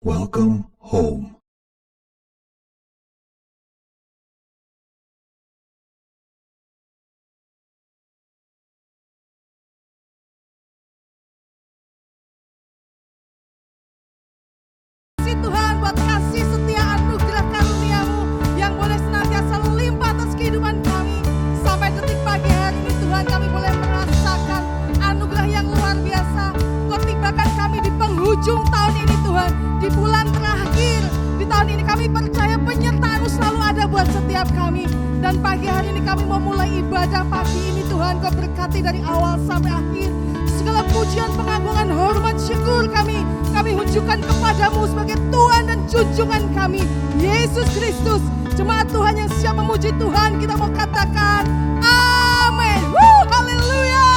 Welcome home. Tuhan buat kasih setia anugerah karunia-Mu yang boleh senantiasa limpah atas kehidupan kami. Sampai detik pagi hari ini Tuhan, kami boleh merasakan anugerah yang luar biasa. Kau tibakan kami di penghujung tahun ini Tuhan, di bulan terakhir. Di tahun ini kami percaya penyertaan-Mu selalu ada buat setiap kami. Dan pagi hari ini kami mau mulai ibadah pagi ini Tuhan, Kau berkati dari awal sampai akhir. Segala pujian, pengagungan, hormat, syukur kami unjukkan kepadamu sebagai Tuhan dan junjungan kami, Yesus Kristus. Jemaat Tuhan yang siap memuji Tuhan, kita mau katakan amin. Haleluya.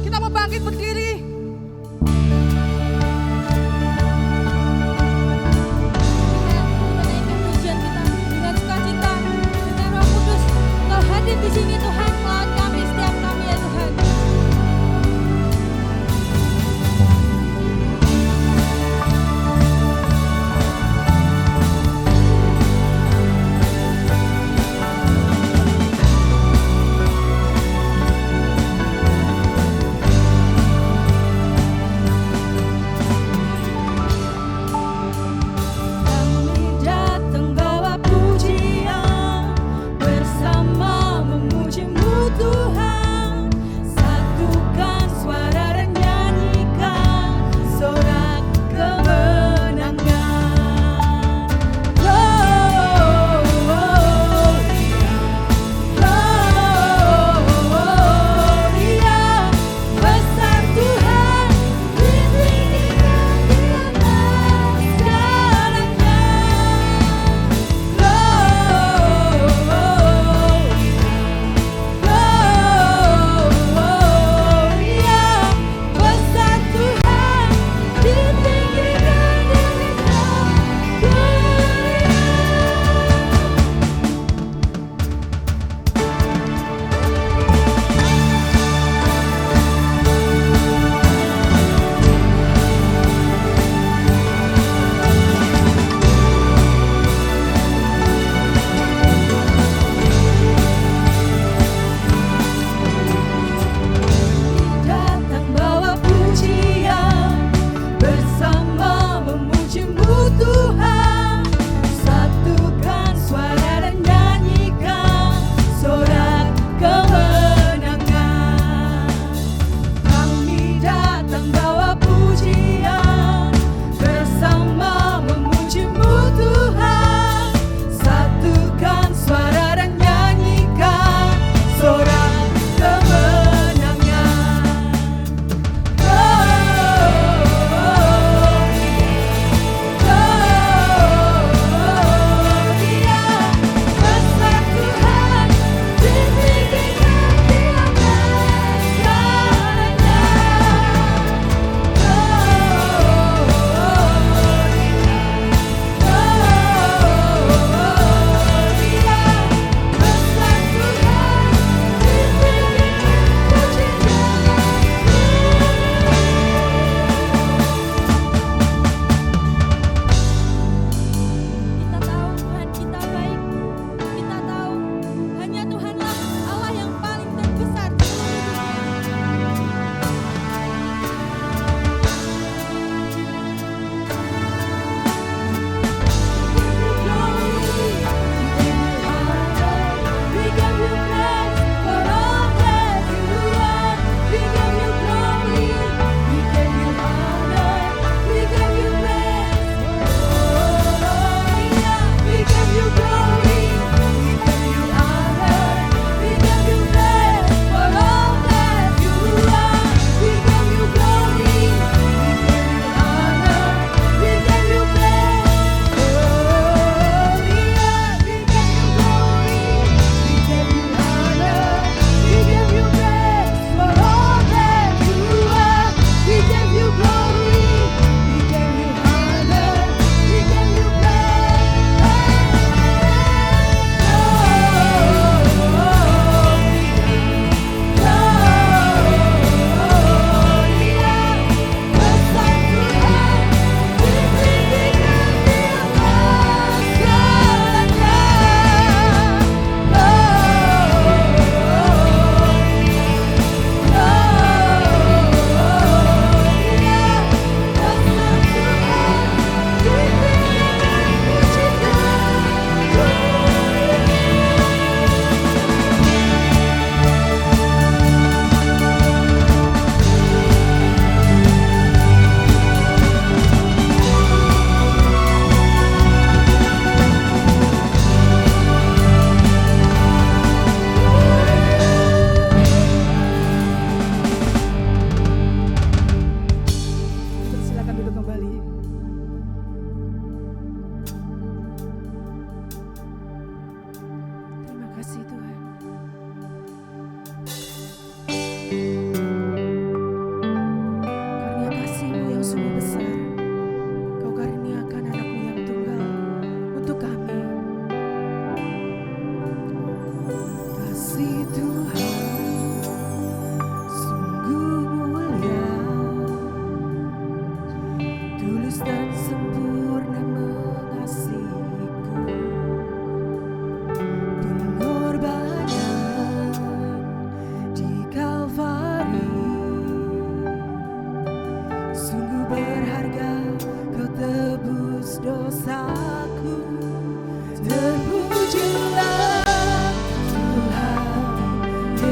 Kita mau bangkit berdiri. Menaikkan pujian kita dengan sukacita, dengan Roh Kudus. Kau hadir di sini Tuhan, melalui kami, setiap kami ya Tuhan.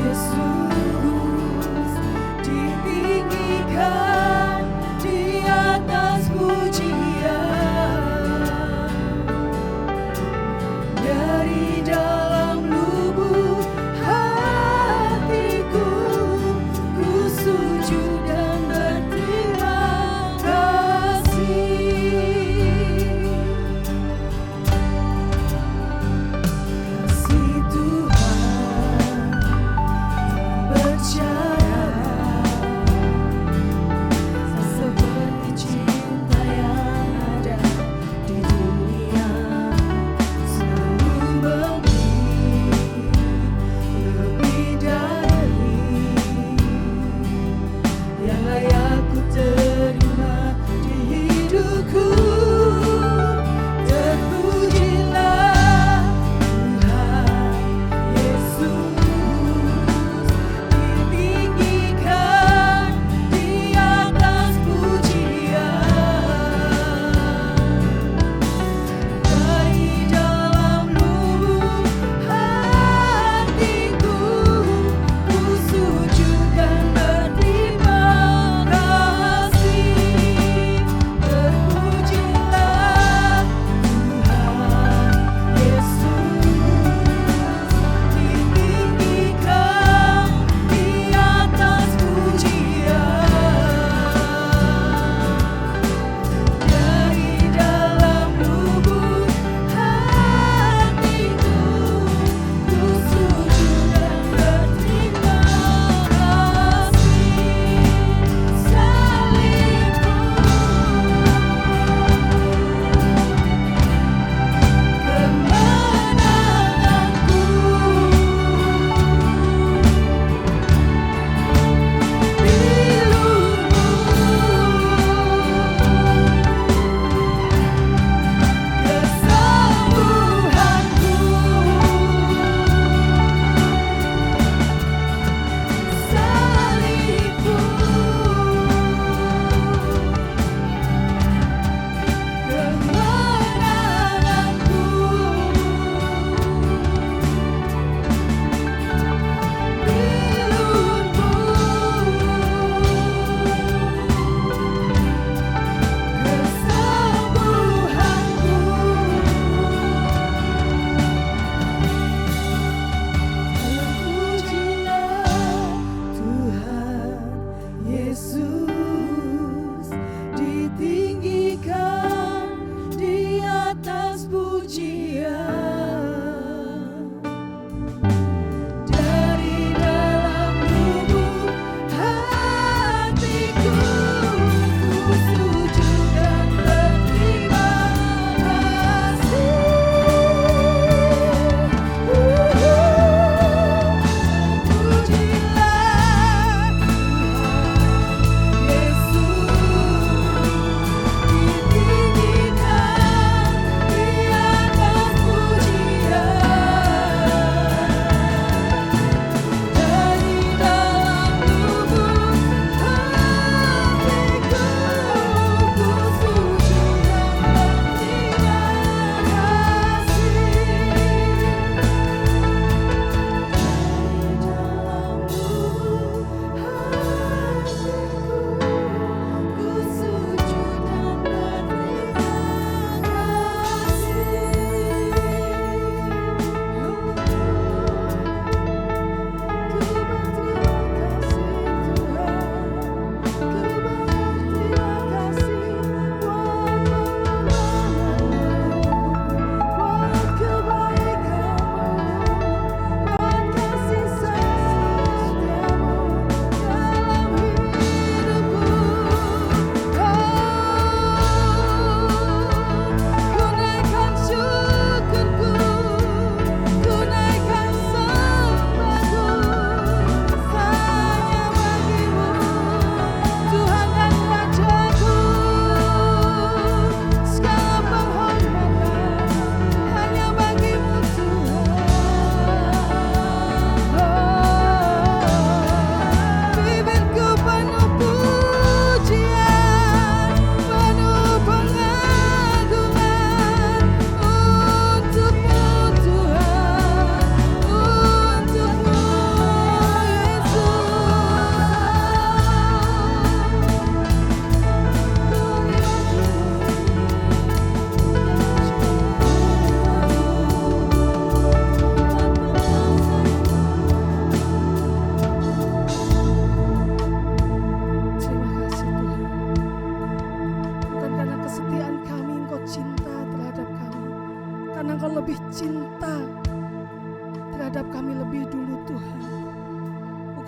Yesus ditinggikan di atas pujian. Dari dalam lubuk hatiku ku sujud dan berterima kasih. Kasih Tuhan yang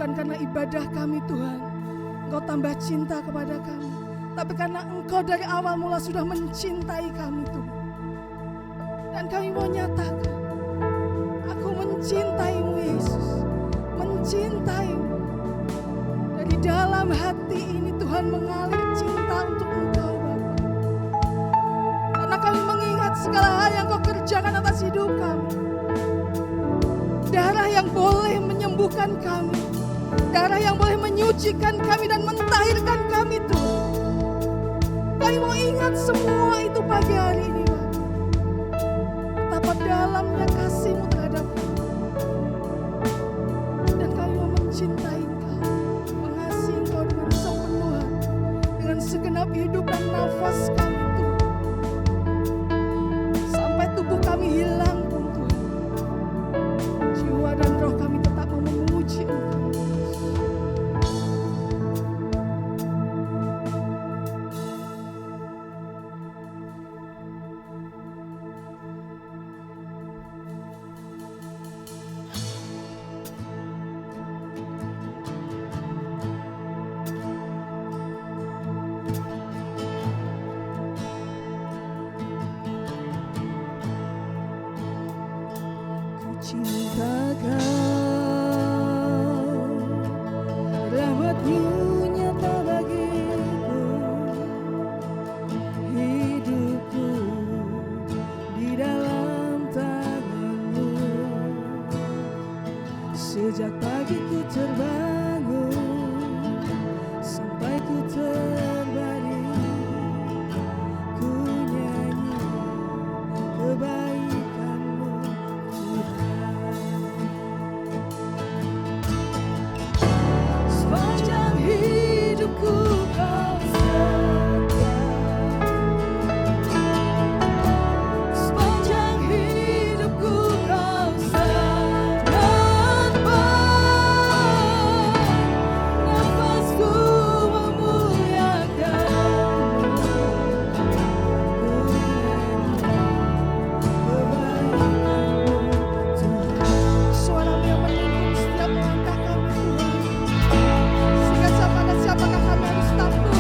bukan karena ibadah kami Tuhan, Engkau tambah cinta kepada kami, tapi karena Engkau dari awal mula sudah mencintai kami Tuhan. Dan kami mau nyatakan, aku mencintaimu Yesus, mencintaimu. Dari dalam hati ini Tuhan mengalir cinta untuk Engkau Bapa. Karena kami mengingat segala hal yang Kau kerjakan atas hidup kami. Darah yang boleh menyembuhkan kami, darah yang boleh menyucikan kami dan mentahirkan kami Tuhan. Kami mau ingat semua itu pagi hari ini Bapa. Betapa dalamnya kasih-Mu terhadap kami. Dan kami mau mencintai Engkau, mengasihi Engkau dengan sepenuh hati, dengan segenap hidup dan nafas kami Tuhan. Sampai tubuh kami hilang pun Tuhan, jiwa dan roh kami tetap mau memuji Engkau. Cinta Kau, rahmat-Mu nyata bagiku, hidupku di dalam tangan-Mu. Sejak pagi ku terbangun sampai ku terbaring, ku nyanyi kebaikan-Mu Tuhan. Sepanjang hidupku Kau setia, sepanjang hidupku Kau sangat baik. Nafasku memuliakan-Mu, ku nyanyi kebaikan-Mu Tuhan. Suara-Mu yang menuntun setiap langkah kami Tuhan, sehingga siapakah kami harus takut.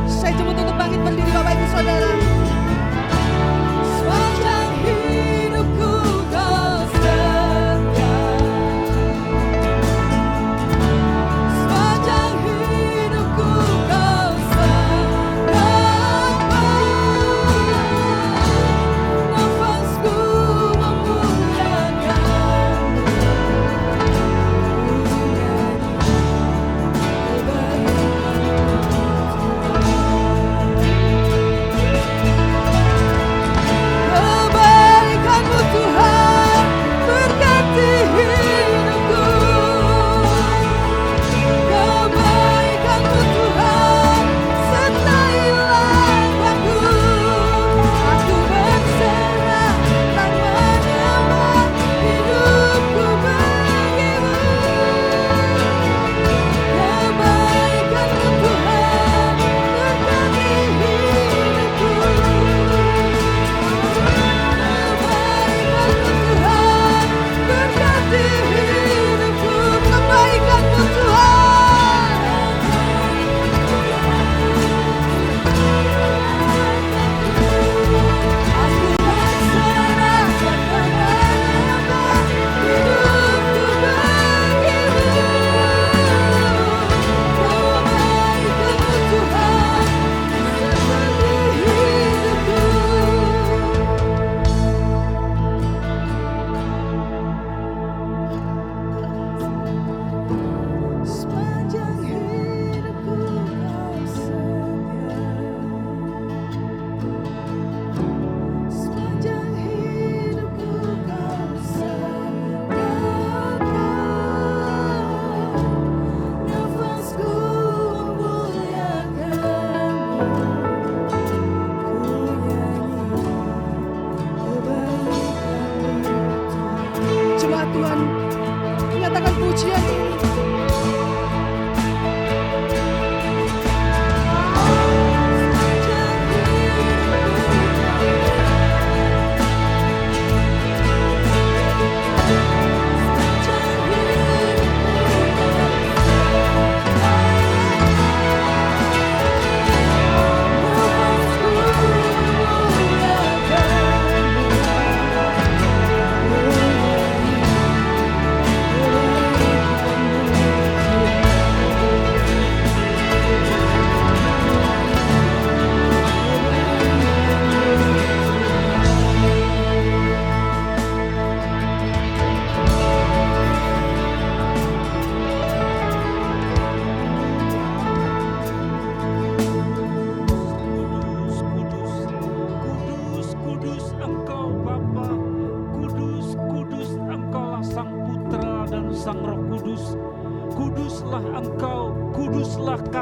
Saya jemput untuk bangkit berdiri Bapak Ibu Saudara. Sepanjang hidupku Kau setia, sepanjang hidupku Kau sangat baik. Nafasku memuliakan-Mu, ku nyanyi kebaikan-Mu Tuhan.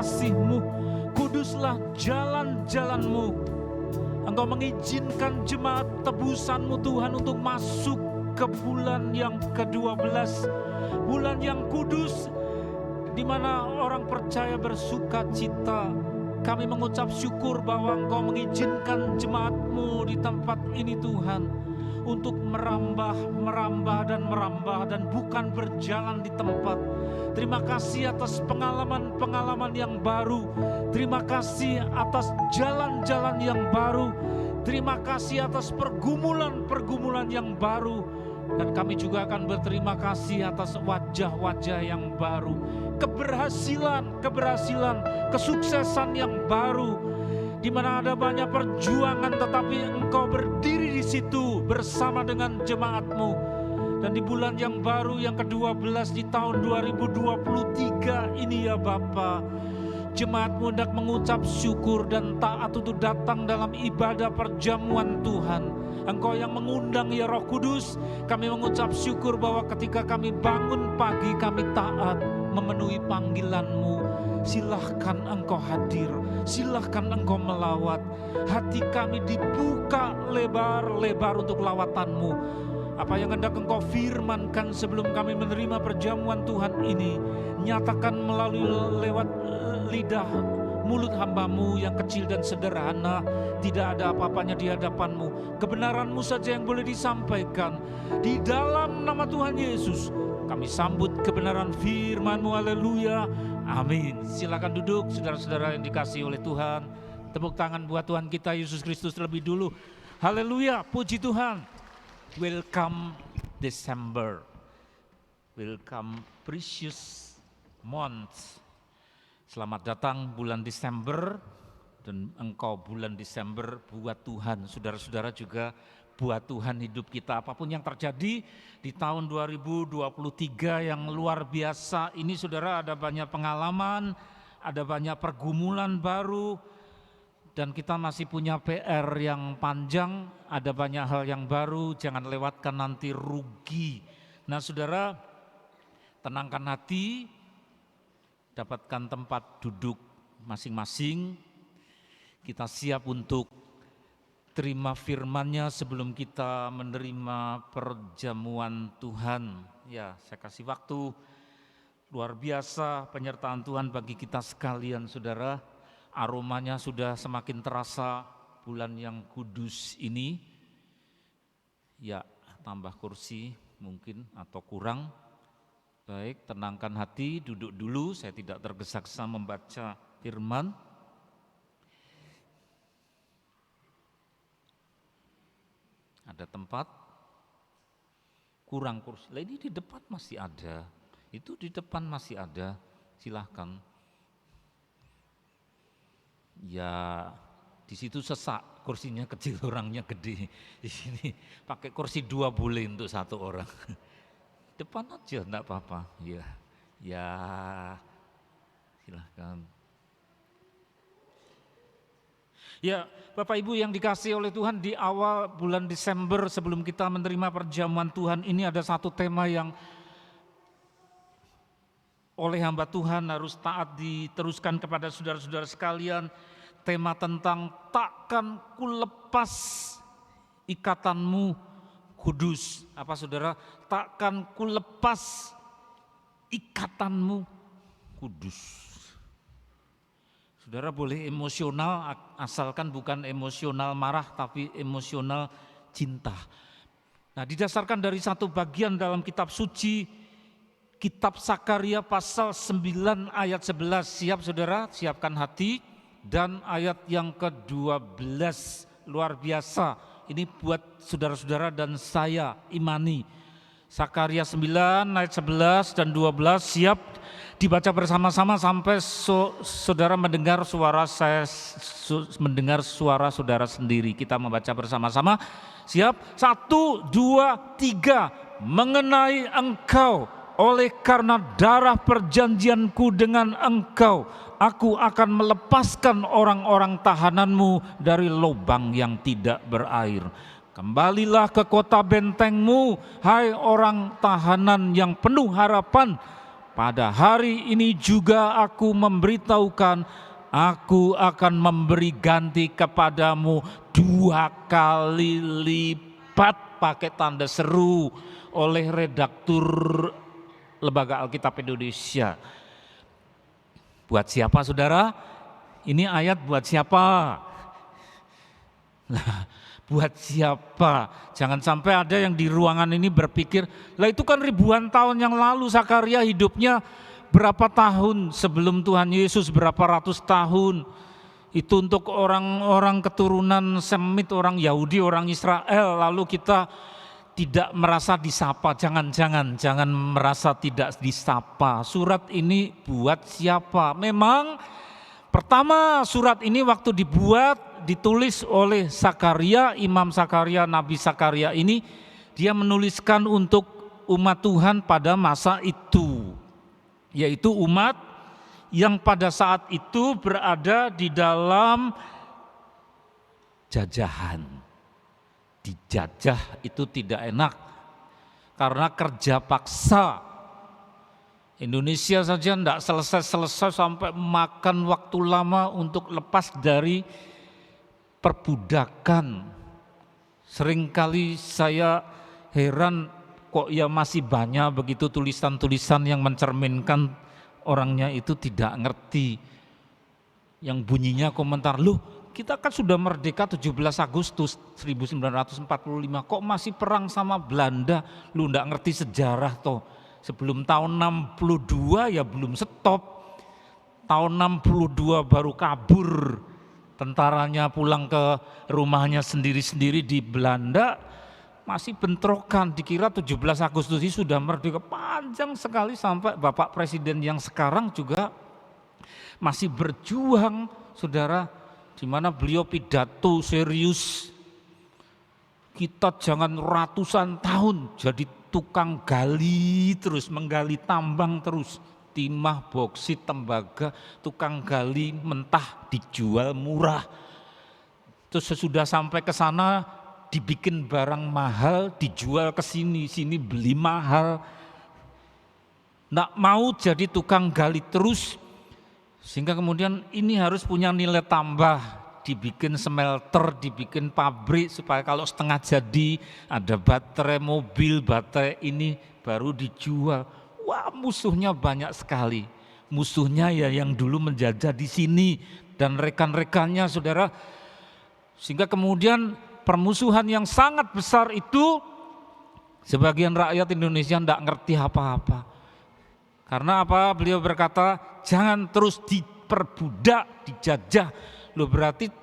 kasih-Mu, kuduslah jalan-jalan-Mu. Engkau mengizinkan jemaat tebusan-Mu Tuhan untuk masuk ke bulan yang ke-12, bulan yang kudus, di mana orang percaya bersuka cita. Kami mengucap syukur bahwa Engkau mengizinkan jemaat-Mu di tempat ini Tuhan, untuk merambah dan bukan berjalan di tempat. Terima kasih atas pengalaman-pengalaman yang baru. Terima kasih atas jalan-jalan yang baru. Terima kasih atas pergumulan-pergumulan yang baru. Dan kami juga akan berterima kasih atas wajah-wajah yang baru. Keberhasilan, kesuksesan yang baru. Di mana ada banyak perjuangan, tetapi Engkau berdiri di situ bersama dengan jemaat-Mu. Dan di bulan yang baru yang ke-12 di tahun 2023 ini ya Bapa, jemaat-Mu hendak mengucap syukur dan taat untuk datang dalam ibadah perjamuan Tuhan. Engkau yang mengundang ya Roh Kudus. Kami mengucap syukur bahwa ketika kami bangun pagi, kami taat memenuhi panggilan-Mu. Silahkan Engkau hadir, silahkan Engkau melawat. Hati kami dibuka lebar-lebar untuk lawatan-Mu. Apa yang hendak Engkau firmankan sebelum kami menerima perjamuan Tuhan ini, nyatakan melalui lewat lidah mulut hamba-Mu yang kecil dan sederhana. Tidak ada apa-apanya di hadapan-Mu. Kebenaran-Mu saja yang boleh disampaikan. Di dalam nama Tuhan Yesus kami sambut kebenaran firman-Mu. Haleluya, amin. Silakan duduk saudara-saudara yang dikasihi oleh Tuhan. Tepuk tangan buat Tuhan kita Yesus Kristus terlebih dulu. Haleluya, puji Tuhan. Welcome December. Welcome precious month. Selamat datang bulan Desember, dan engkau bulan Desember buat Tuhan. Saudara-saudara juga buat Tuhan hidup kita. Apapun yang terjadi di tahun 2023 yang luar biasa ini, saudara, ada banyak pengalaman, ada banyak pergumulan baru, dan kita masih punya PR yang panjang, ada banyak hal yang baru, jangan lewatkan nanti rugi. Nah saudara, tenangkan hati, dapatkan tempat duduk masing-masing. Kita siap untuk terima firman-Nya sebelum kita menerima perjamuan Tuhan. Ya, saya kasih waktu. Luar biasa penyertaan Tuhan bagi kita sekalian, saudara. Aromanya sudah semakin terasa bulan yang kudus ini. Ya, tambah kursi mungkin atau kurang. Baik, tenangkan hati, duduk dulu. Saya tidak tergesa-gesa membaca firman. Ada tempat? Kurang kursi. Lah ini di depan masih ada. Itu di depan masih ada. Silahkan. Ya, di situ sesak. Kursinya kecil, orangnya gede. Di sini pakai kursi 2 boleh untuk 1 orang. Depan aja, enggak apa-apa. Ya, silahkan. Ya, Bapak Ibu yang dikasihi oleh Tuhan, di awal bulan Desember sebelum kita menerima perjamuan Tuhan ini ada satu tema yang oleh hamba Tuhan harus taat diteruskan kepada saudara-saudara sekalian. Tema tentang takkan kulepas ikatanmu kudus. Apa saudara? Takkan kulepas ikatanmu kudus. Saudara boleh emosional, asalkan bukan emosional marah, tapi emosional cinta. Nah, didasarkan dari satu bagian dalam kitab suci, kitab Sakaria pasal 9 ayat 11. Siap saudara? Siapkan hati. Dan ayat yang ke-12, luar biasa. Ini buat saudara-saudara dan saya imani. Sakaria 9 ayat 11 dan 12 siap dibaca bersama-sama sampai saudara mendengar suara saya, mendengar suara saudara sendiri. Kita membaca bersama-sama. Siap? 1, 2, 3. Mengenai engkau, oleh karena darah perjanjianku dengan engkau, aku akan melepaskan orang-orang tahananmu dari lubang yang tidak berair. Kembalilah ke kota bentengmu, hai orang tahanan yang penuh harapan. pada hari ini juga aku memberitahukan, aku akan memberi ganti kepadamu 2 kali lipat, pakai tanda seru oleh redaktur Lembaga Alkitab Indonesia. Buat siapa saudara? Ini ayat buat siapa? Nah, buat siapa? Jangan sampai ada yang di ruangan ini berpikir, lah itu kan ribuan tahun yang lalu Zakaria hidupnya berapa tahun sebelum Tuhan Yesus, berapa ratus tahun. Itu untuk orang-orang keturunan Semit, orang Yahudi, orang Israel, lalu kita tidak merasa disapa. Jangan merasa tidak disapa. Surat ini buat siapa? Memang pertama surat ini waktu dibuat, ditulis oleh Zakaria, Imam Zakaria, Nabi Zakaria ini, dia menuliskan untuk umat Tuhan pada masa itu, yaitu umat yang pada saat itu berada di dalam jajahan. Dijajah itu tidak enak karena kerja paksa. Indonesia saja tidak selesai-selesai sampai makan waktu lama untuk lepas dari perbudakan. Seringkali saya heran kok ya masih banyak begitu tulisan-tulisan yang mencerminkan orangnya itu tidak ngerti. Yang bunyinya komentar, loh kita kan sudah merdeka 17 Agustus 1945, kok masih perang sama Belanda, lu enggak ngerti sejarah toh. Sebelum tahun 62 ya belum stop, tahun 62 baru kabur, tentaranya pulang ke rumahnya sendiri-sendiri di Belanda, masih bentrokan, dikira 17 Agustus ini sudah merdeka, panjang sekali sampai Bapak Presiden yang sekarang juga masih berjuang, saudara. Di mana beliau pidato serius, kita jangan ratusan tahun jadi tukang gali terus, menggali tambang terus, timah, boksit, tembaga, tukang gali mentah dijual murah. Terus sesudah sampai ke sana dibikin barang mahal, dijual ke sini, sini beli mahal. Nggak mau jadi tukang gali terus, sehingga kemudian ini harus punya nilai tambah, dibikin smelter, dibikin pabrik supaya kalau setengah jadi ada baterai mobil, baterai ini baru dijual. Wah, musuhnya banyak sekali. Musuhnya ya yang dulu menjajah di sini dan rekan-rekannya, saudara. Sehingga kemudian permusuhan yang sangat besar itu sebagian rakyat Indonesia tidak ngerti apa-apa. Karena apa? Beliau berkata, jangan terus diperbudak, dijajah. Loh berarti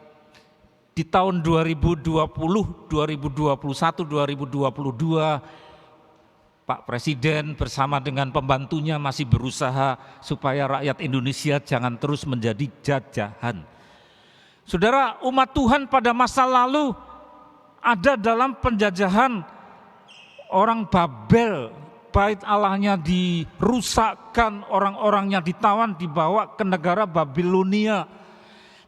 di tahun 2020, 2021, 2022 Pak Presiden bersama dengan pembantunya masih berusaha supaya rakyat Indonesia jangan terus menjadi jajahan. Saudara, umat Tuhan pada masa lalu ada dalam penjajahan orang Babel. Bait Allahnya dirusakkan, orang-orangnya ditawan, dibawa ke negara Babilonia.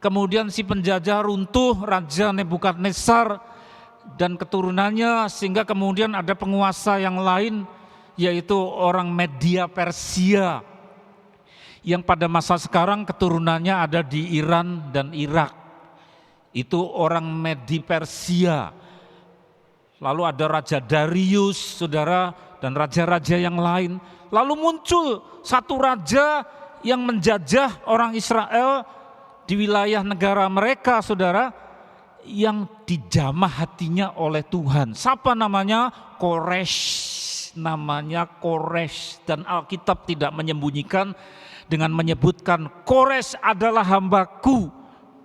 Kemudian si penjajah runtuh, Raja Nebukadnezar dan keturunannya, sehingga kemudian ada penguasa yang lain, yaitu orang Media Persia, yang pada masa sekarang keturunannya ada di Iran dan Irak. Itu orang Media Persia. Lalu ada Raja Darius, saudara, dan raja-raja yang lain. Lalu muncul satu raja yang menjajah orang Israel di wilayah negara mereka, saudara, yang dijamah hatinya oleh Tuhan. Siapa namanya? Koresh. Namanya Koresh. Dan Alkitab tidak menyembunyikan dengan menyebutkan Koresh adalah hambaku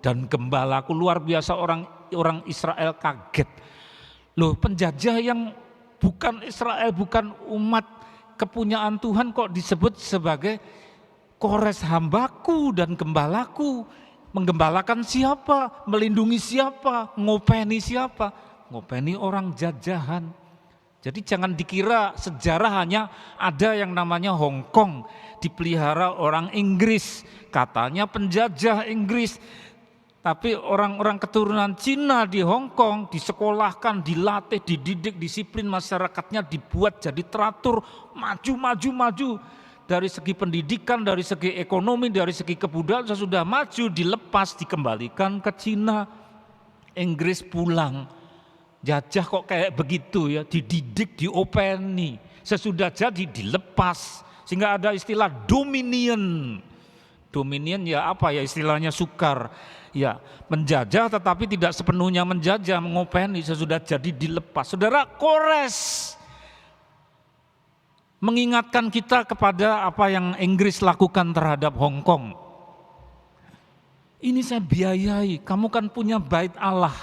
dan gembalaku. Luar biasa, orang Israel kaget. Loh, penjajah yang bukan Israel, bukan umat kepunyaan Tuhan kok disebut sebagai Kores hambaku dan gembalaku. Menggembalakan siapa? Melindungi siapa? Ngopeni siapa? Ngopeni orang jajahan. Jadi jangan dikira sejarah hanya ada yang namanya Hong Kong dipelihara orang Inggris, katanya penjajah Inggris. Tapi orang-orang keturunan Cina di Hong Kong disekolahkan, dilatih, dididik, disiplin masyarakatnya dibuat jadi teratur, maju. dari segi pendidikan, dari segi ekonomi, dari segi kebudayaan sudah maju, dilepas, dikembalikan ke Cina. Inggris pulang, jajah kok kayak begitu ya, dididik, diopeni, sesudah jadi dilepas. Sehingga ada istilah dominion. Dominion ya apa ya istilahnya sukar. Ya menjajah tetapi tidak sepenuhnya menjajah, mengopeni, sesudah jadi dilepas. Saudara, Kores mengingatkan kita kepada apa yang Inggris lakukan terhadap Hong Kong. Ini saya biayai, kamu kan punya bait Allah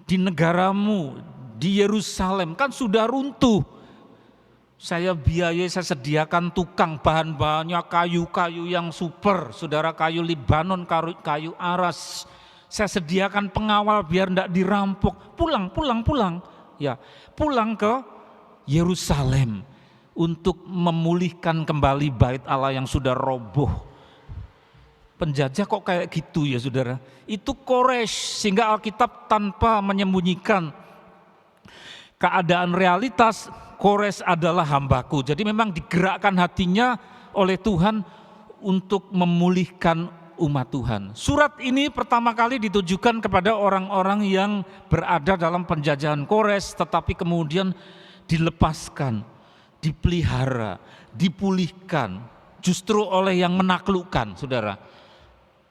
di negaramu, di Yerusalem, kan sudah runtuh. Saya biayai, saya sediakan tukang, bahan-bahannya kayu-kayu yang super, saudara, kayu Libanon, kayu aras. Saya sediakan pengawal biar tidak dirampok. Pulang. Ya, pulang ke Yerusalem untuk memulihkan kembali bait Allah yang sudah roboh. Penjajah kok kayak gitu ya saudara. Itu Koresh, sehingga Alkitab tanpa menyembunyikan keadaan realitas, Kores adalah hambaku. Jadi memang digerakkan hatinya oleh Tuhan untuk memulihkan umat Tuhan. Surat ini pertama kali ditujukan kepada orang-orang yang berada dalam penjajahan Kores, tetapi kemudian dilepaskan, dipelihara, dipulihkan justru oleh yang menaklukkan, saudara.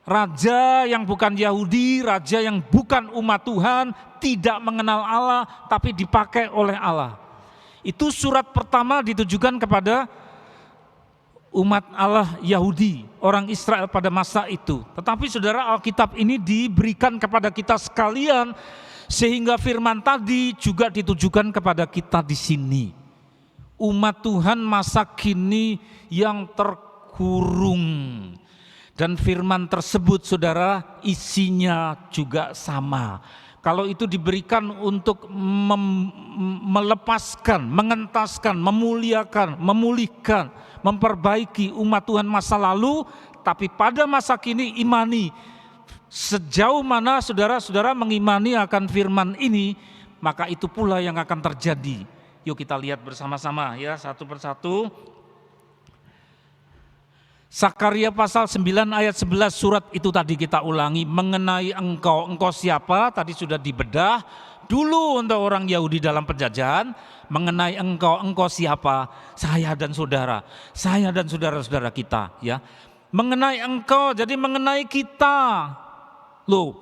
Raja yang bukan Yahudi, raja yang bukan umat Tuhan, tidak mengenal Allah, tapi dipakai oleh Allah. Itu surat pertama ditujukan kepada umat Allah Yahudi, orang Israel pada masa itu. Tetapi saudara, Alkitab ini diberikan kepada kita sekalian, sehingga firman tadi juga ditujukan kepada kita di sini. Umat Tuhan masa kini yang terkurung. Dan firman tersebut saudara isinya juga sama. Kalau itu diberikan untuk melepaskan, mengentaskan, memuliakan, memulihkan, memperbaiki umat Tuhan masa lalu, tapi pada masa kini imani. Sejauh mana saudara-saudara mengimani akan firman ini, maka itu pula yang akan terjadi. Yuk kita lihat bersama-sama ya, satu persatu. Sakaria pasal 9 ayat 11, surat itu tadi kita ulangi. Mengenai engkau siapa? Tadi sudah dibedah. Dulu untuk orang Yahudi dalam penjajahan, mengenai engkau siapa? Saya dan saudara-saudara kita ya. Mengenai engkau, jadi mengenai kita. Loh,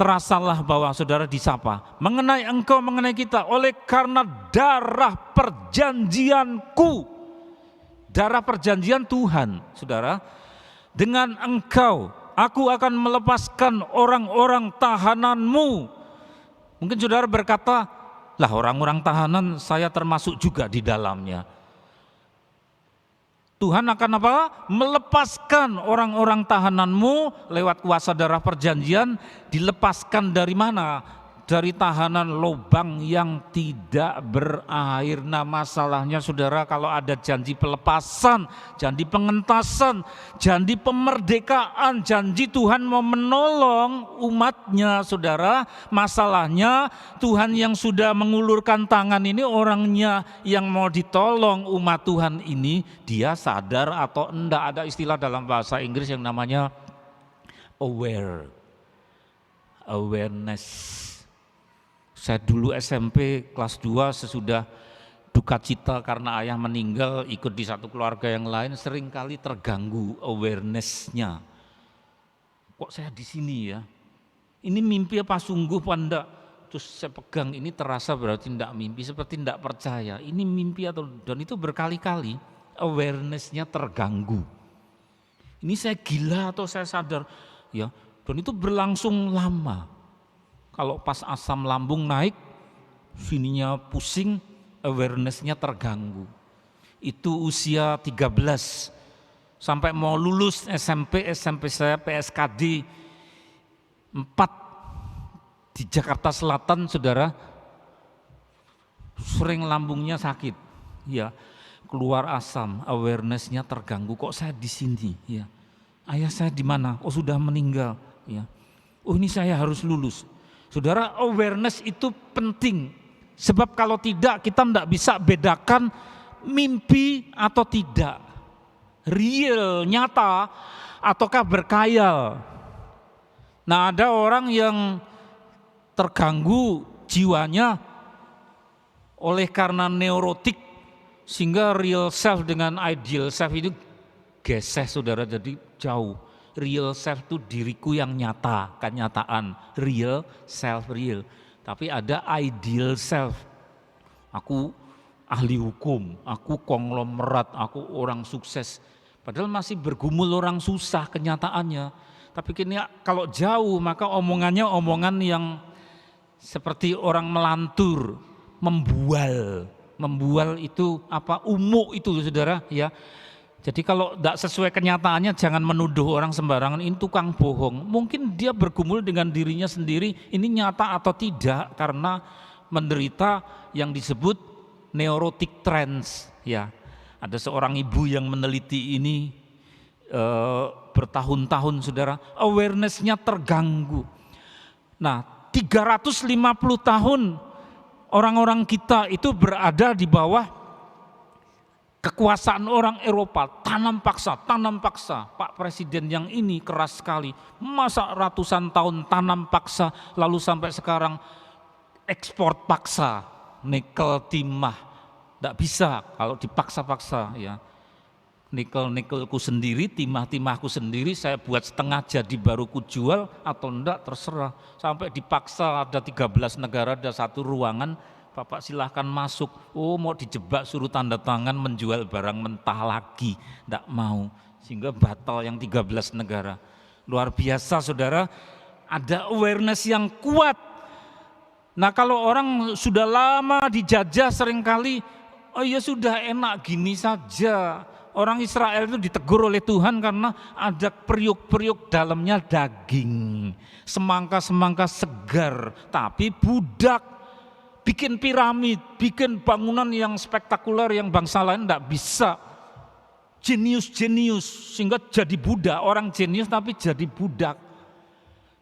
terasalah bahwa saudara disapa. Mengenai engkau, mengenai kita, oleh karena darah perjanjianku. Darah perjanjian Tuhan, saudara. Dengan engkau, aku akan melepaskan orang-orang tahananmu. Mungkin saudara berkata, lah orang-orang tahanan saya termasuk juga di dalamnya. Tuhan akan apa? Melepaskan orang-orang tahananmu lewat kuasa darah perjanjian. Dilepaskan dari mana? Dari tahanan lubang yang tidak berakhir. Nah masalahnya saudara, kalau ada janji pelepasan, janji pengentasan, janji pemerdekaan, janji Tuhan mau menolong umatnya saudara. Masalahnya Tuhan yang sudah mengulurkan tangan ini, orangnya yang mau ditolong umat Tuhan ini, dia sadar atau enggak. Ada istilah dalam bahasa Inggris yang namanya awareness. Saya dulu SMP kelas 2 sesudah duka cita karena ayah meninggal, ikut di satu keluarga yang lain, seringkali terganggu awareness-nya. Kok saya di sini ya? Ini mimpi apa sungguh apa enggak? Terus saya pegang, ini terasa berarti enggak mimpi, seperti enggak percaya. Ini mimpi atau, dan itu berkali-kali awareness-nya terganggu. Ini saya gila atau saya sadar? Ya, dan itu berlangsung lama. Kalau pas asam lambung naik, sininya pusing, awareness-nya terganggu. Itu usia 13, sampai mau lulus SMP saya PSKD 4 di Jakarta Selatan, saudara, sering lambungnya sakit, ya, keluar asam, awareness-nya terganggu. Kok saya di sini? Ya, ayah saya di mana? Oh sudah meninggal. Ya, oh ini saya harus lulus. Saudara, awareness itu penting, sebab kalau tidak kita tidak bisa bedakan mimpi atau tidak? Real, nyata, ataukah berkhayal? Nah, ada orang yang terganggu jiwanya oleh karena neurotik, sehingga real self dengan ideal self itu geseh saudara, jadi jauh. Real self itu diriku yang nyata, kenyataan. Real self, real. Tapi ada ideal self. Aku ahli hukum, aku konglomerat, aku orang sukses. Padahal masih bergumul orang susah kenyataannya. Tapi kini kalau jauh maka omongannya omongan yang seperti orang melantur, membual. Membual itu apa? Umuk itu saudara ya. Jadi kalau tidak sesuai kenyataannya jangan menuduh orang sembarangan, ini tukang bohong. Mungkin dia bergumul dengan dirinya sendiri, ini nyata atau tidak karena menderita yang disebut neurotic trends. Ya, ada seorang ibu yang meneliti ini bertahun-tahun saudara, awareness-nya terganggu. Nah 350 tahun orang-orang kita itu berada di bawah kekuasaan orang Eropa, tanam paksa. Pak Presiden yang ini keras sekali. Masa ratusan tahun tanam paksa, lalu sampai sekarang ekspor paksa, nikel, timah. Tidak bisa kalau dipaksa-paksa ya. Nikelku sendiri, timahku sendiri, saya buat setengah jadi baru ku jual atau enggak terserah. Sampai dipaksa ada 13 negara, ada satu ruangan, Bapak silahkan masuk. Oh mau dijebak suruh tanda tangan menjual barang mentah lagi. Tidak mau. Sehingga batal yang 13 negara. Luar biasa saudara. Ada awareness yang kuat. Nah kalau orang sudah lama dijajah seringkali. Oh ya sudah enak gini saja. Orang Israel itu ditegur oleh Tuhan karena ada periuk-periuk dalamnya daging. Semangka-semangka segar. Tapi budak. Bikin piramid, bikin bangunan yang spektakuler yang bangsa lain tidak bisa. Jenius, sehingga jadi budak. Orang jenius tapi jadi budak.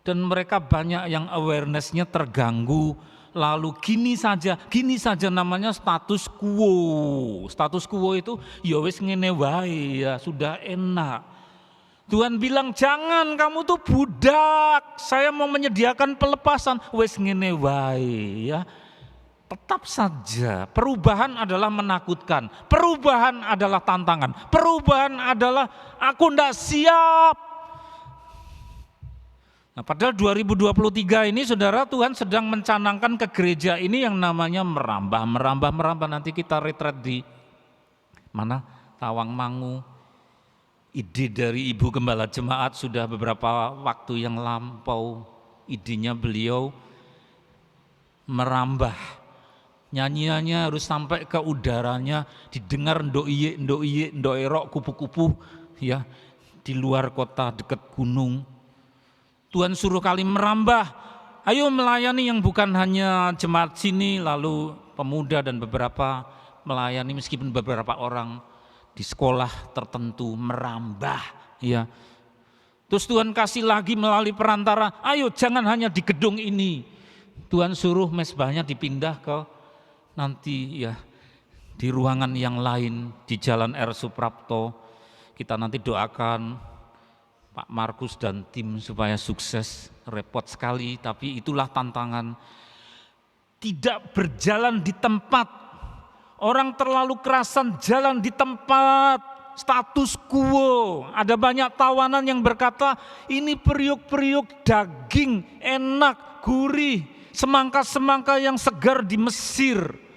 Dan mereka banyak yang awareness-nya terganggu. Lalu gini saja namanya status quo. Status quo itu ya wis ngene wae ya, sudah enak. Tuhan bilang jangan, kamu tuh budak. Saya mau menyediakan pelepasan, wis ngene wae ya. Tetap saja perubahan adalah menakutkan, perubahan adalah tantangan, perubahan adalah aku tidak siap. Nah, padahal 2023 ini saudara, Tuhan sedang mencanangkan ke gereja ini yang namanya merambah. Nanti kita retret di mana? Tawangmangu. Ide dari Ibu Gembala Jemaat sudah beberapa waktu yang lampau. Idenya beliau merambah. Nyanyiannya harus sampai ke udaranya, didengar ndok erok, kupu-kupu ya di luar kota dekat gunung. Tuhan suruh kali merambah, ayo melayani yang bukan hanya jemaat sini, lalu pemuda dan beberapa melayani meskipun beberapa orang di sekolah tertentu merambah ya. Terus Tuhan kasih lagi melalui perantara, ayo jangan hanya di gedung ini. Tuhan suruh mesbahnya dipindah ke nanti ya di ruangan yang lain di Jalan R. Suprapto. Kita nanti doakan Pak Markus dan tim supaya sukses. Repot sekali tapi itulah tantangan. Tidak berjalan di tempat. Orang terlalu kerasan jalan di tempat. Status quo. Ada banyak tawanan yang berkata ini periuk-periuk daging enak, gurih. Semangka-semangka yang segar di Mesir.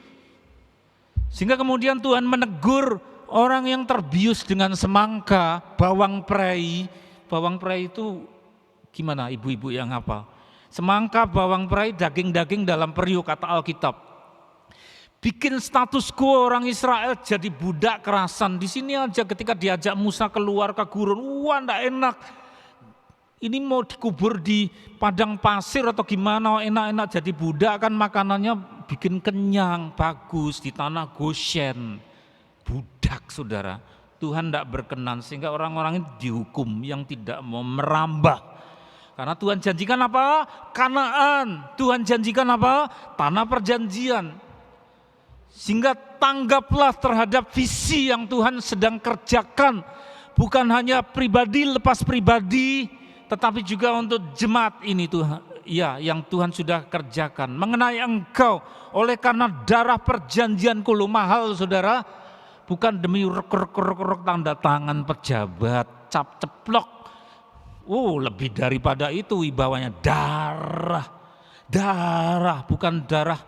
Sehingga kemudian Tuhan menegur orang yang terbius dengan semangka, bawang prei. Bawang prei itu gimana ibu-ibu yang hafal? Semangka, bawang prei, daging-daging dalam periuk kata Alkitab. Bikin status quo orang Israel jadi budak kerasan. Di sini aja ketika diajak Musa keluar ke gurun, wah enggak enak. Ini mau dikubur di padang pasir atau gimana, enak-enak jadi budak kan makanannya bikin kenyang, bagus di tanah Goshen. Budak saudara, Tuhan tidak berkenan sehingga orang-orang itu dihukum yang tidak mau merambah. Karena Tuhan janjikan apa? Kanaan. Tuhan janjikan apa? Tanah perjanjian. Sehingga tanggaplah terhadap visi yang Tuhan sedang kerjakan. Bukan hanya pribadi lepas pribadi, tetapi juga untuk jemaat ini Tuhan. Ya, yang Tuhan sudah kerjakan. Mengenai engkau, oleh karena darah perjanjianku lo mahal saudara. Bukan demi rek tanda tangan pejabat, cap ceplok. Lebih daripada itu wibawanya darah, bukan darah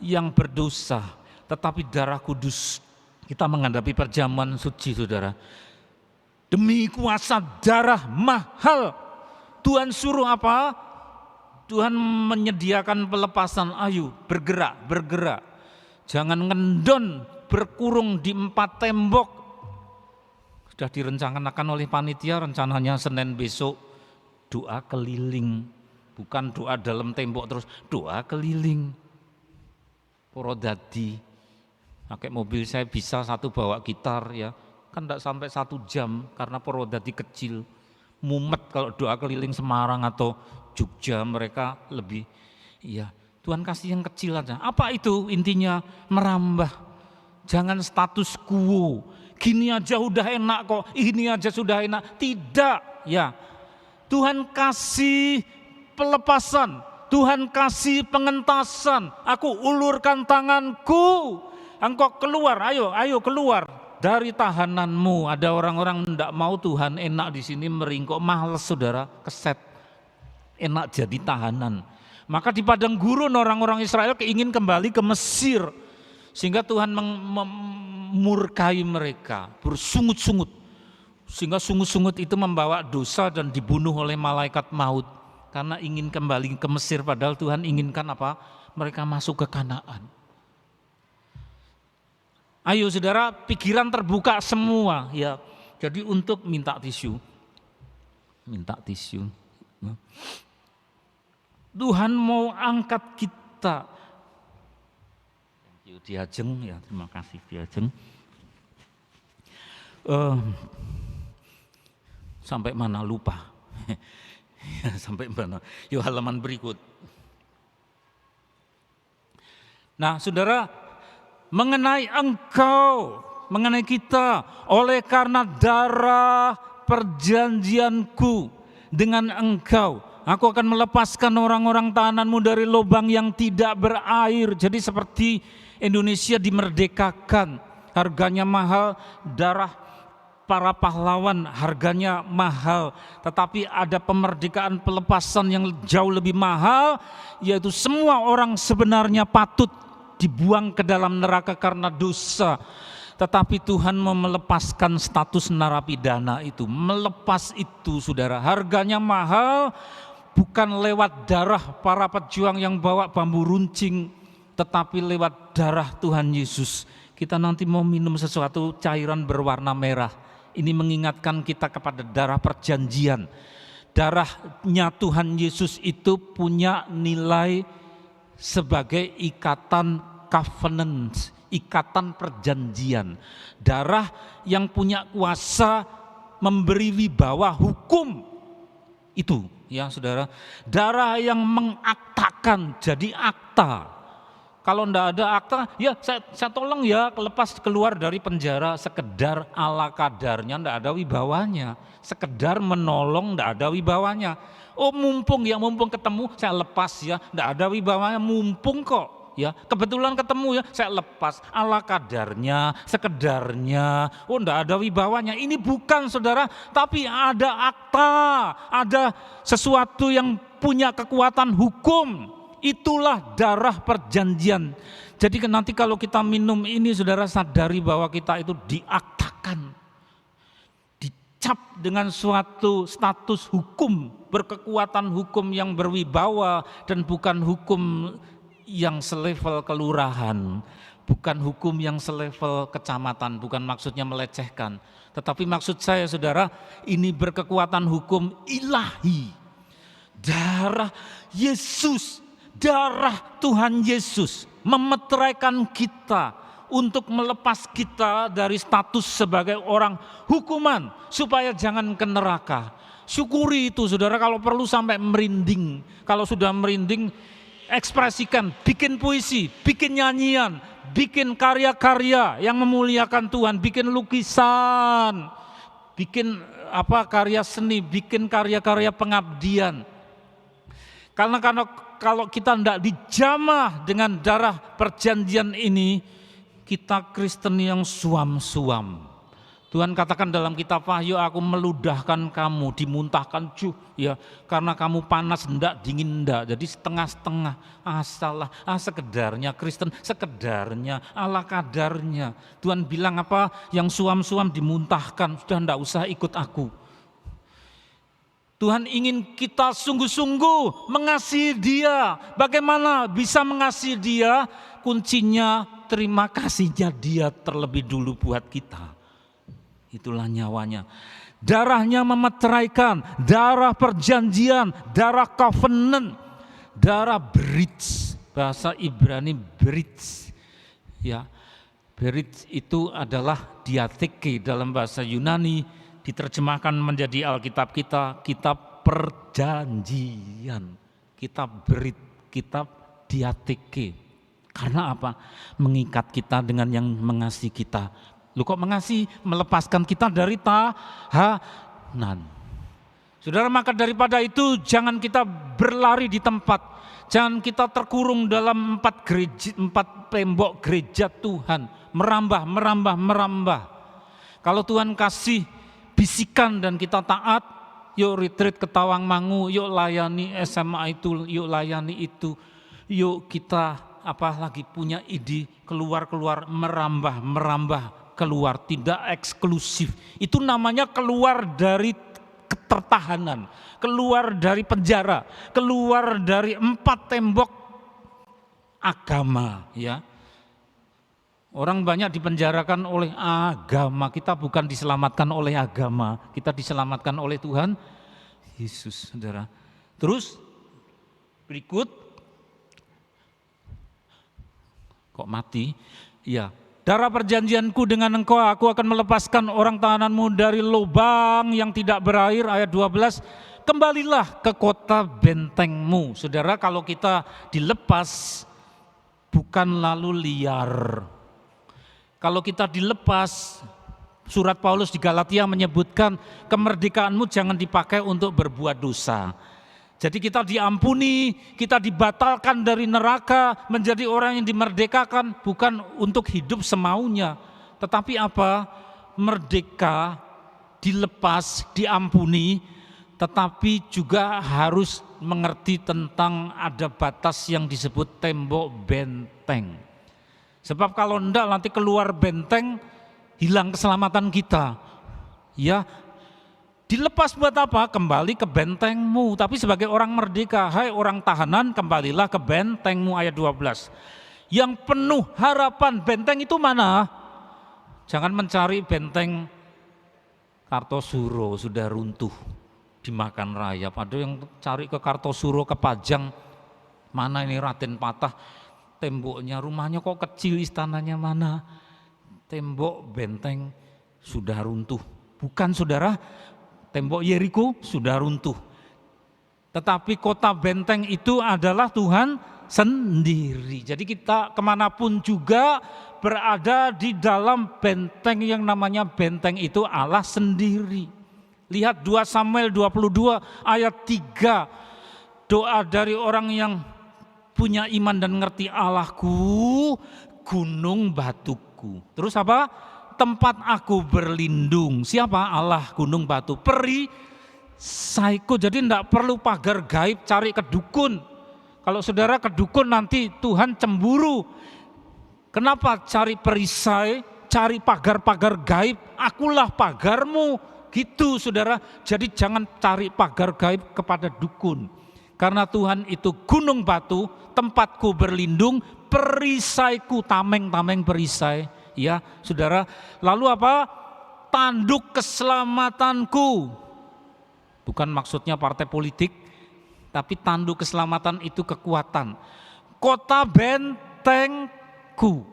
yang berdosa, tetapi darah kudus. Kita menghadapi perjamuan suci saudara. Demi kuasa darah mahal, Tuhan suruh apa? Tuhan menyediakan pelepasan. Ayo bergerak. Jangan ngendon berkurung di 4 tembok. Sudah direncanakan oleh panitia, rencananya Senin besok doa keliling. Bukan doa dalam tembok terus, doa keliling. Porodadi, pakai mobil saya bisa 1 bawa gitar ya. Kan tidak sampai 1 jam karena Porodadi kecil. Mumet kalau doa keliling Semarang atau Jogja mereka lebih. Iya, Tuhan kasih yang kecil aja. Apa itu intinya? Merambah. Jangan status quo. Gini aja udah enak kok, ini aja sudah enak. Tidak, ya. Tuhan kasih pelepasan, Tuhan kasih pengentasan. Aku ulurkan tanganku, engkau keluar, ayo keluar dari tahananmu. Ada orang-orang tidak mau Tuhan enak di sini meringkuk, males saudara, keset. Enak jadi tahanan. Maka di padang gurun orang-orang Israel ingin kembali ke Mesir. Sehingga Tuhan memurkai mereka, bersungut-sungut. Sehingga sungut-sungut itu membawa dosa dan dibunuh oleh malaikat maut. Karena ingin kembali ke Mesir, padahal Tuhan inginkan apa? Mereka masuk ke Kanaan. Ayo saudara, pikiran terbuka semua. Ya, jadi untuk minta tisu. Tuhan mau angkat kita. Diajeng ya, terima kasih Diajeng. Sampai mana lupa? Sampai mana? Yuk halaman berikut. Nah saudara, mengenai engkau, mengenai kita, oleh karena darah perjanjianku dengan engkau, aku akan melepaskan orang-orang tahananmu dari lubang yang tidak berair. Jadi seperti Indonesia dimerdekakan, harganya mahal, darah para pahlawan harganya mahal. Tetapi ada pemerdekaan pelepasan yang jauh lebih mahal, yaitu semua orang sebenarnya patut dibuang ke dalam neraka karena dosa. Tetapi Tuhan mau melepaskan status narapidana itu, melepas itu saudara. Harganya mahal, bukan lewat darah para pejuang yang bawa bambu runcing, tetapi lewat darah Tuhan Yesus. Kita nanti mau minum sesuatu cairan berwarna merah. Ini mengingatkan kita kepada darah perjanjian. Darahnya Tuhan Yesus itu punya nilai sebagai ikatan covenant, ikatan perjanjian. Darah yang punya kuasa memberi wibawa hukum. Itu ya saudara. Darah yang mengaktakan jadi akta. Kalau enggak ada akta, ya saya tolong ya lepas keluar dari penjara, sekedar ala kadarnya, enggak ada wibawanya. Sekedar menolong, enggak ada wibawanya. Oh mumpung ketemu, saya lepas ya, enggak ada wibawanya, mumpung kok. Ya, kebetulan ketemu ya, saya lepas ala kadarnya, sekedarnya. Oh enggak ada wibawanya. Ini bukan saudara, tapi ada akta, ada sesuatu yang punya kekuatan hukum. Itulah darah perjanjian. Jadi nanti kalau kita minum ini saudara sadari bahwa kita itu diaktakan. Dicap dengan suatu status hukum, berkekuatan hukum yang berwibawa dan bukan hukum yang selevel kelurahan. Bukan hukum yang selevel kecamatan, bukan maksudnya melecehkan. Tetapi maksud saya saudara, ini berkekuatan hukum ilahi. Darah Yesus, darah Tuhan Yesus memeteraikan kita untuk melepas kita dari status sebagai orang hukuman supaya jangan ke neraka. Syukuri itu saudara, kalau perlu sampai merinding. Kalau sudah merinding ekspresikan, bikin puisi, bikin nyanyian, bikin karya-karya yang memuliakan Tuhan, bikin lukisan, bikin karya seni, bikin karya-karya pengabdian. Karena kalau kita tidak dijamah dengan darah perjanjian ini, kita Kristen yang suam-suam. Tuhan katakan dalam kitab Wahyu, aku meludahkan kamu, dimuntahkan ya, karena kamu panas hendak, dingin hendak. Jadi setengah-setengah, salah, sekedarnya Kristen, sekedarnya, ala kadarnya. Tuhan bilang apa? Yang suam-suam dimuntahkan, sudah hendak usah ikut aku. Tuhan ingin kita sungguh-sungguh mengasihi Dia. Bagaimana bisa mengasihi Dia? Kuncinya terima kasihnya Dia terlebih dulu buat kita. Itulah nyawanya. Darahnya memeteraikan, darah perjanjian, darah covenant, darah bridge. Bahasa Ibrani bridge. Ya, bridge itu adalah diatheke dalam bahasa Yunani, diterjemahkan menjadi Alkitab kita, kitab perjanjian. Kitab bridge, kitab diatheke. Karena apa? Mengikat kita dengan yang mengasihi kita. Lu kok mengasihi, melepaskan kita dari tahanan. Saudara, maka daripada itu jangan kita berlari di tempat. Jangan kita terkurung dalam 4 tembok gereja Tuhan. Merambah. Kalau Tuhan kasih bisikan dan kita taat, yuk retreat ke Tawangmangu, yuk layani SMA itu, yuk layani itu. Yuk kita punya ide, keluar, merambah. Keluar, tidak eksklusif. Itu namanya keluar dari ketertahanan, keluar dari penjara, keluar dari 4 tembok agama, ya. Orang banyak dipenjarakan oleh agama. Kita bukan diselamatkan oleh agama, kita diselamatkan oleh Tuhan Yesus, saudara. Terus berikut, kok mati? Ya. Darah perjanjianku dengan engkau, aku akan melepaskan orang tahananmu dari lubang yang tidak berair. Ayat 12, kembalilah ke kota bentengmu. Saudara, kalau kita dilepas, bukan lalu liar. Kalau kita dilepas, surat Paulus di Galatia menyebutkan, kemerdekaanmu jangan dipakai untuk berbuat dosa. Jadi kita diampuni, kita dibatalkan dari neraka, menjadi orang yang dimerdekakan, bukan untuk hidup semaunya. Tetapi apa? Merdeka, dilepas, diampuni, tetapi juga harus mengerti tentang ada batas yang disebut tembok benteng. Sebab kalau enggak nanti keluar benteng, hilang keselamatan kita. Ya, dilepas buat apa? Kembali ke bentengmu. Tapi sebagai orang merdeka, hai orang tahanan, kembalilah ke bentengmu. Ayat 12. Yang penuh harapan, benteng itu mana? Jangan mencari benteng Kartosuro, sudah runtuh, dimakan rayap. Ada yang cari ke Kartosuro, ke Pajang, mana ini Raden Patah, temboknya, rumahnya kok kecil, istananya mana? Tembok benteng sudah runtuh. Bukan, saudara, tembok Yeriko sudah runtuh. Tetapi kota benteng itu adalah Tuhan sendiri. Jadi kita kemanapun juga berada di dalam benteng yang namanya benteng itu Allah sendiri. Lihat 2 Samuel 22 ayat 3. Doa dari orang yang punya iman dan ngerti Allahku, gunung batuku. Terus apa? Tempat aku berlindung. Siapa? Allah, gunung batu. Perisaiku. Jadi tidak perlu pagar gaib cari ke dukun. Kalau saudara ke dukun nanti Tuhan cemburu. Kenapa cari perisai, cari pagar-pagar gaib? Akulah pagarmu. Gitu, saudara. Jadi jangan cari pagar gaib kepada dukun. Karena Tuhan itu gunung batu, tempatku berlindung, perisaiku, tameng-tameng perisai. Ya, saudara. Lalu apa? Tanduk keselamatanku. Bukan maksudnya partai politik, tapi tanduk keselamatan itu kekuatan. Kota bentengku.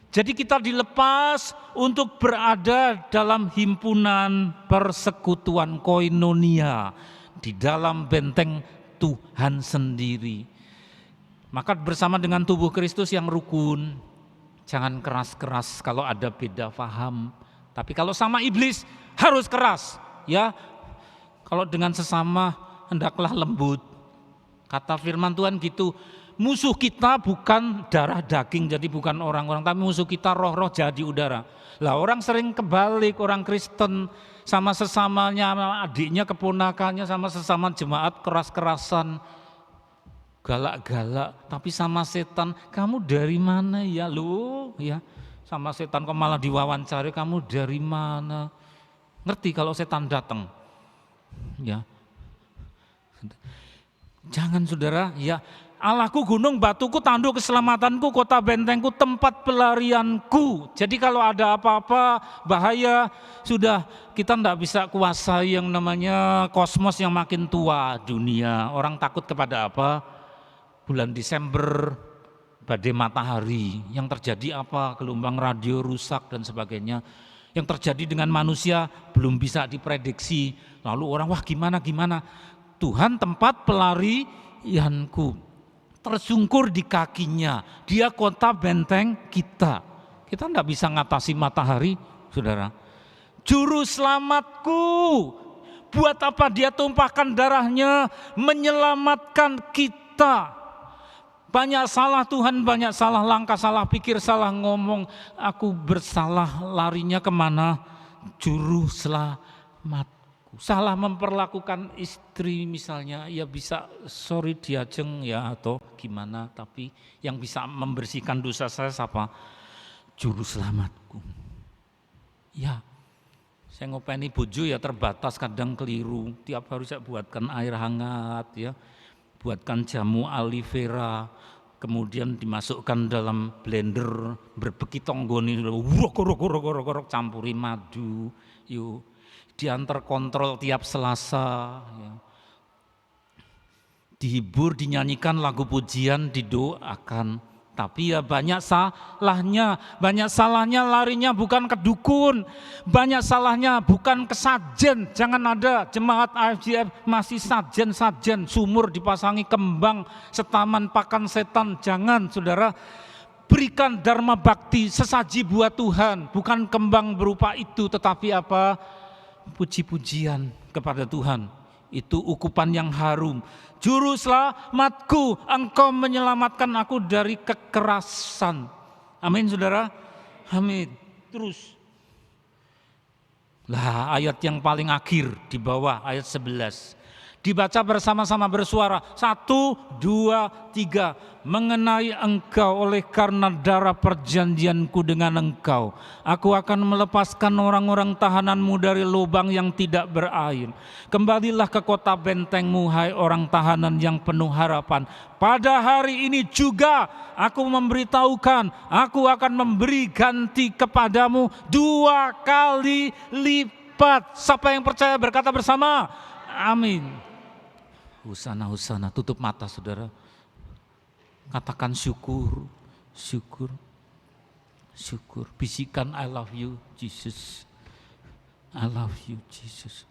Jadi kita dilepas untuk berada dalam himpunan persekutuan koinonia di dalam benteng Tuhan sendiri. Maka bersama dengan tubuh Kristus yang rukun, jangan keras-keras kalau ada beda paham. Tapi kalau sama iblis harus keras, ya. Kalau dengan sesama hendaklah lembut. Kata firman Tuhan gitu, musuh kita bukan darah daging, jadi bukan orang-orang, tapi musuh kita roh-roh jadi udara. Lah orang sering kebalik, orang Kristen sama sesamanya, sama adiknya, keponakannya, sama sesama jemaat keras-kerasan, galak-galak, tapi sama setan, kamu dari mana ya lu? Ya, sama setan kok malah diwawancari, kamu dari mana? Ngerti kalau setan datang? Ya. Jangan saudara, ya. Allahku gunung batuku, tanduk keselamatanku, kota bentengku, tempat pelarianku. Jadi kalau ada apa-apa bahaya, sudah kita tidak bisa kuasai yang namanya kosmos yang makin tua dunia. Orang takut kepada apa? Bulan Desember, badai matahari. Yang terjadi apa? Gelombang radio rusak dan sebagainya. Yang terjadi dengan manusia belum bisa diprediksi. Lalu orang, wah gimana? Tuhan tempat pelarianku. Tersungkur di kakinya, dia kota benteng kita. Kita tidak bisa ngatasi matahari, saudara. Juru selamatku, buat apa dia tumpahkan darahnya, menyelamatkan kita. Banyak salah Tuhan, banyak salah langkah, salah pikir, salah ngomong. Aku bersalah, larinya kemana? Juru selamatku. Salah memperlakukan istri misalnya, ya bisa sorry diajeng ya atau gimana, tapi yang bisa membersihkan dosa saya siapa? Juru selamatku. Ya, saya ngopeni bojo ya terbatas, kadang keliru. Tiap hari saya buatkan air hangat ya, buatkan jamu aloe vera, kemudian dimasukkan dalam blender, berbeki tonggoni, gorok, campuri madu, yuk. Diantar kontrol tiap Selasa, ya. Dihibur, dinyanyikan lagu pujian, didoakan. Tapi ya banyak salahnya larinya bukan ke dukun, banyak salahnya bukan ke sajen. Jangan ada jemaat AFJF masih sajen, sumur dipasangi kembang, setaman pakan setan. Jangan saudara, berikan dharma bakti, sesaji buat Tuhan, bukan kembang berupa itu, tetapi apa? Puji-pujian kepada Tuhan, itu ukupan yang harum. Juru selamatku, engkau menyelamatkan aku dari kekerasan. Amin saudara, amin. Terus lah ayat yang paling akhir di bawah ayat 11 dibaca bersama-sama bersuara, 1, 2, 3. Mengenai engkau, oleh karena darah perjanjianku dengan engkau, aku akan melepaskan orang-orang tahananmu dari lubang yang tidak berair. Kembalilah ke kota bentengmu, hai orang tahanan yang penuh harapan. Pada hari ini juga aku memberitahukan, aku akan memberi ganti kepadamu 2 kali lipat. Siapa yang percaya berkata bersama, amin. Husana, husana. Tutup mata saudara. Katakan syukur, syukur, syukur. Bisikan I love you Jesus. I love you Jesus.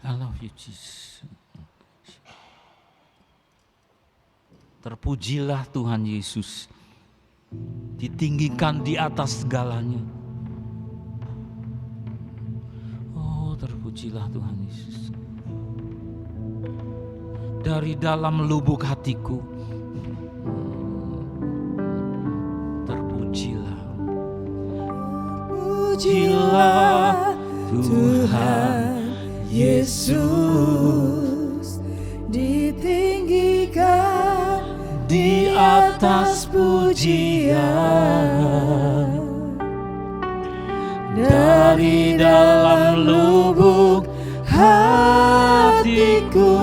I love you Jesus. Terpujilah Tuhan Yesus. Ditinggikan di atas segalanya. Oh, terpujilah Tuhan Yesus. Dari dalam lubuk hatiku, terpujilah, pujilah Tuhan Yesus, ditinggikan di atas pujian. Dari dalam lubuk hatiku,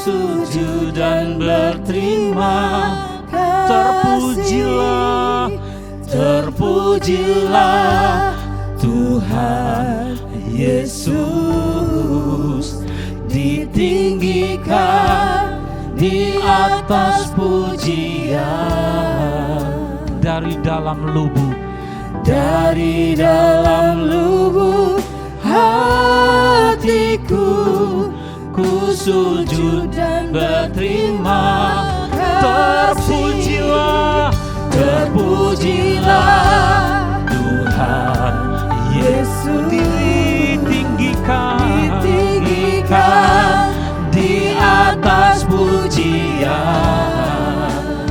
sujud dan berterima kasih. Terpujilah Tuhan Yesus, ditinggikan di atas pujian. Dari dalam lubuk hatiku, ku sujud dan berterima. Terpujilah, terpujilah Tuhan Yesus. Ditinggikan di atas pujian.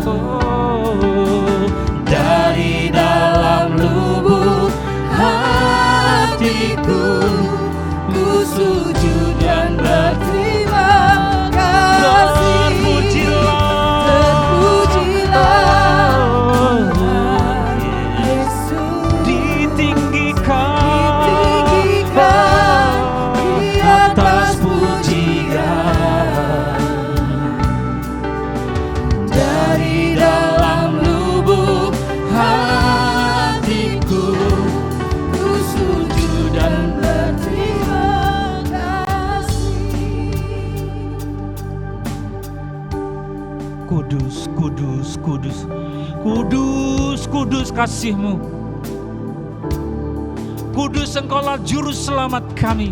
Oh, dari dalam lubuk hatiku, ku sujud dan berterima kasih. Terpujilah Tuhan Yesus. Ditinggikan di atas pujian. Dari dalam lubuk hatiku, ku sujud dan berterima kasih. Kudus, kudus, kudus, kudus, kudus kasih-Mu. Kudus Engkaulah juru selamat kami.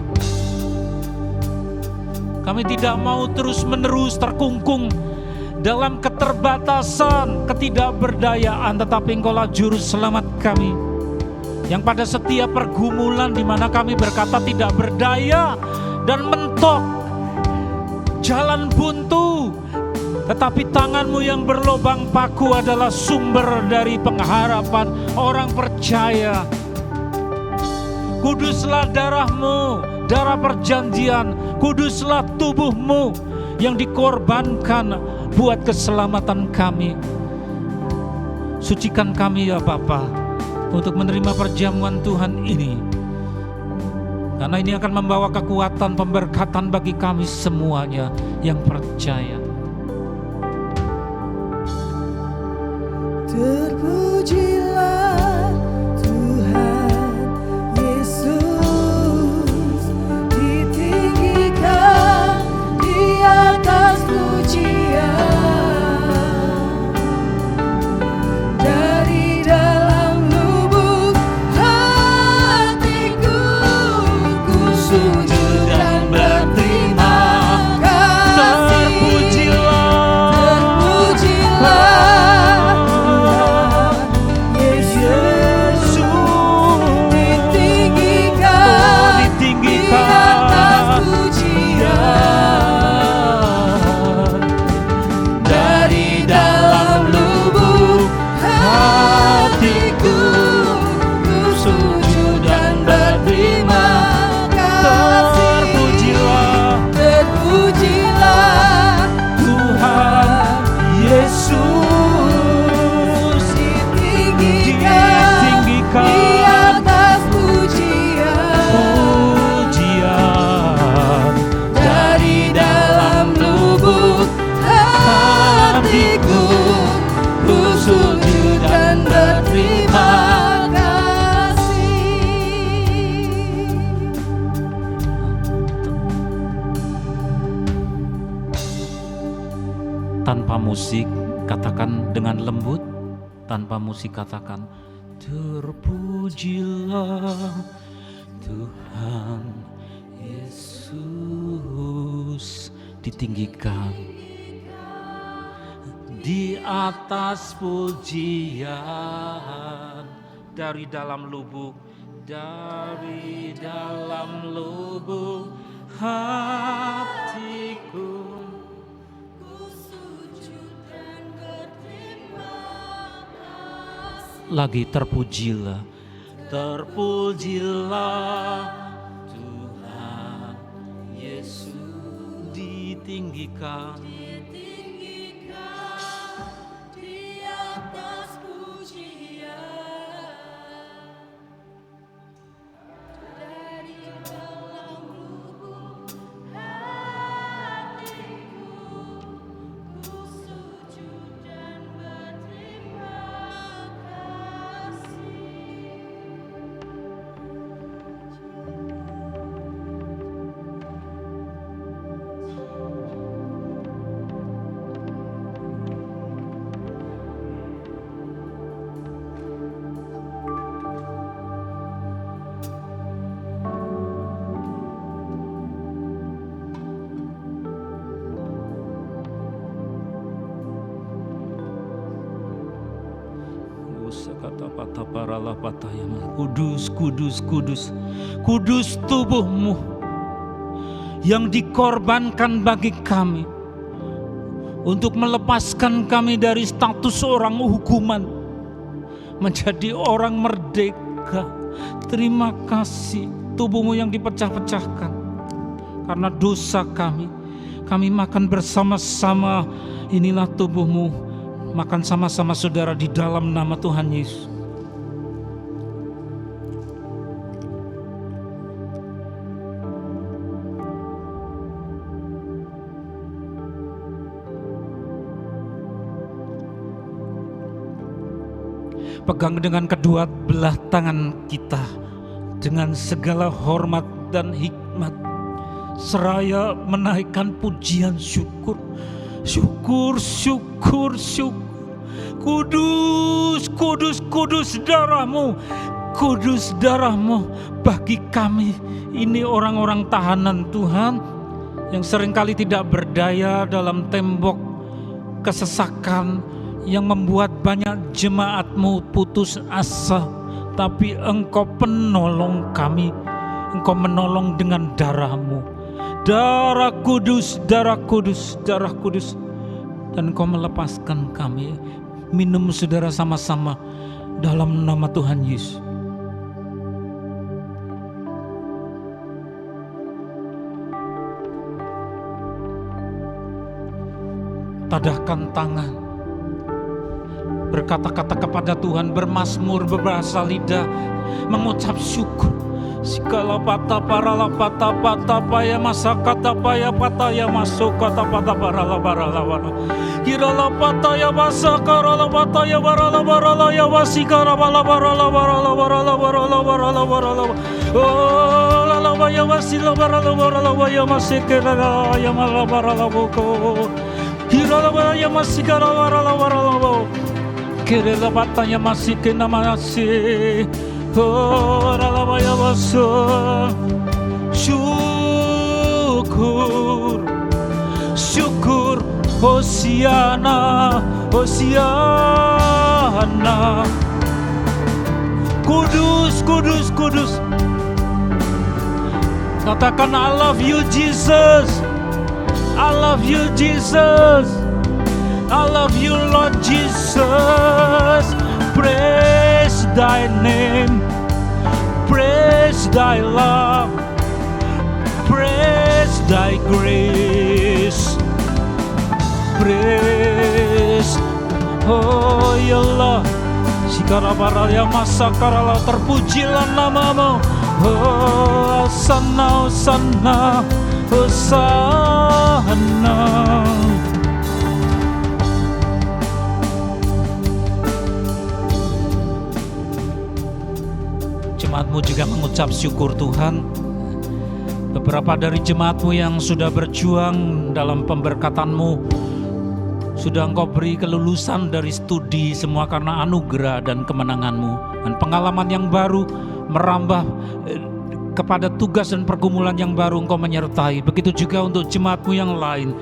Kami tidak mau terus-menerus terkungkung dalam keterbatasan, ketidakberdayaan, tetapi Engkaulah juru selamat kami. Yang pada setiap pergumulan di mana kami berkata tidak berdaya dan mentok, jalan buntu, tetapi tangan-Mu yang berlobang paku adalah sumber dari pengharapan orang percaya. Kuduslah darah-Mu, darah perjanjian. Kuduslah tubuh-Mu yang dikorbankan buat keselamatan kami. Sucikan kami ya Bapa untuk menerima perjamuan Tuhan ini. Karena ini akan membawa kekuatan, pemberkatan bagi kami semuanya yang percaya. Terpujilah Tuhan Yesus, ditinggikan di atas pujian. Dari dalam lubuk hatiku, ku sujud dan berterima kasih. Terpujilah tanpa musik, katakan dengan lembut. Tanpa musik katakan, terpujilah Tuhan Yesus, ditinggikan di atas pujian. Dari dalam lubuk, dari dalam lubuk hatiku, lagi terpujilah, terpujilah Tuhan Yesus, ditinggikan di atas pujian. Dari dalam lubuk hatiku, ku sujud dan berterima kasih. Kudus, kudus, kudus. Kudus tubuh-Mu yang dikorbankan bagi kami untuk melepaskan kami dari status orang hukuman menjadi orang merdeka. Terima kasih tubuh-Mu yang dipecah-pecahkan karena dosa kami. Kami makan bersama-sama, inilah tubuh-Mu. Makan sama-sama saudara di dalam nama Tuhan Yesus. Pegang dengan kedua belah tangan kita dengan segala hormat dan hikmat, seraya menaikkan pujian syukur. Syukur, syukur, syukur. Kudus, kudus, kudus darah-Mu. Kudus darah-Mu bagi kami. Ini orang-orang tahanan Tuhan yang seringkali tidak berdaya dalam tembok kesesakan yang membuat banyak jemaat-Mu putus asa. Tapi Engkau penolong kami. Engkau menolong dengan darah-Mu. Darah kudus, darah kudus, darah kudus. Dan Engkau melepaskan kami. Minum saudara sama-sama dalam nama Tuhan Yesus. Tadahkan tangan, berkata-kata kepada Tuhan, bermazmur, berbahasa lidah, mengucap syukur. Sikala pata parala pata pata paya masa kata paya pata ya masuk kata pata parala barala bara. Kirala pata ya masa karala pata ya barala barala ya wasikara bala barala barala barala barala barala barala. Oh la la ya wasila barala barala ya masikera ya mala barala boko. Kirala ya masikara barala barala. Kirala pata ya masikena masih. Oh, alabaya baso, syukur, syukur, Hosiana, Hosiana, kudus, kudus, kudus. Katakan I love you Jesus, I love you Jesus, I love you Lord Jesus. Praise Thy name, praise Thy love, praise Thy grace, praise. Oh ya Allah, sikara baraya masa karala, terpujilah nama-Mu. Oh Hosanna, Hosanna, Hosanna. Jemaat-Mu juga mengucap syukur Tuhan. Beberapa dari jemaat-Mu yang sudah berjuang dalam pemberkatan-Mu, sudah Engkau beri kelulusan dari studi, semua karena anugerah dan kemenangan-Mu. Dan pengalaman yang baru merambah kepada tugas dan pergumulan yang baru Engkau menyertai. Begitu juga untuk jemaat-Mu yang lain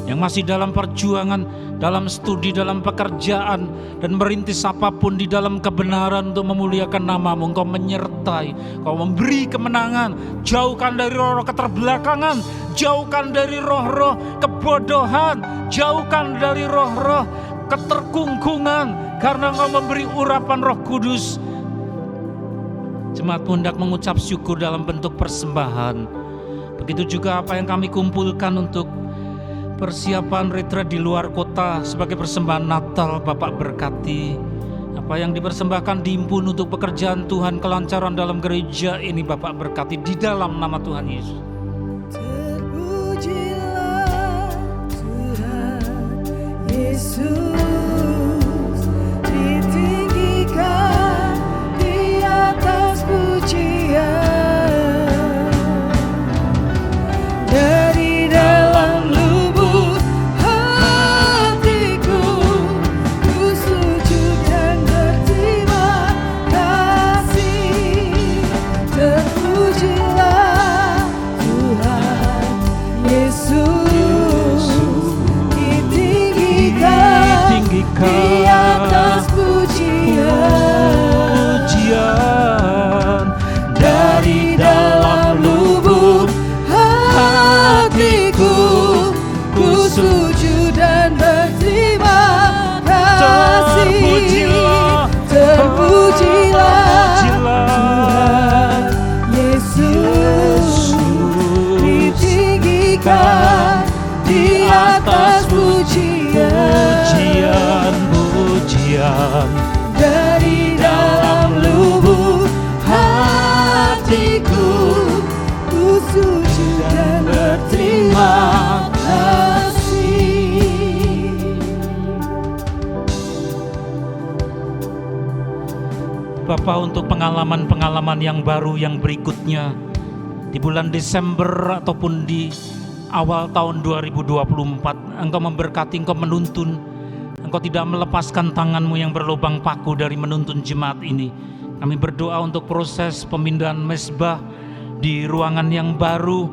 yang masih dalam perjuangan, dalam studi, dalam pekerjaan, dan merintis apapun di dalam kebenaran untuk memuliakan nama-Mu. Engkau menyertai, Engkau memberi kemenangan. Jauhkan dari roh-roh keterbelakangan, jauhkan dari roh-roh kebodohan, jauhkan dari roh-roh keterkungkungan, karena Engkau memberi urapan Roh Kudus. Jemaat-Mu hendak mengucap syukur dalam bentuk persembahan. Begitu juga apa yang kami kumpulkan untuk persiapan retreat di luar kota sebagai persembahan Natal, Bapak berkati. Apa yang dipersembahkan diimpun untuk pekerjaan Tuhan, kelancaran dalam gereja ini Bapak berkati di dalam nama Tuhan Yesus. Terpujilah Tuhan Yesus, ditinggikan di atas pujian. Dari dalam lubuk hatiku, ku sujud dan berterima kasih. Terpujilah Tuhan Yesus, ditinggikan di atas pujian. Bapa, untuk pengalaman-pengalaman yang baru yang berikutnya di bulan Desember ataupun di awal tahun 2024, Engkau memberkati, Engkau menuntun, Engkau tidak melepaskan tangan-Mu yang berlubang paku dari menuntun jemaat ini. Kami berdoa untuk proses pemindahan mezbah di ruangan yang baru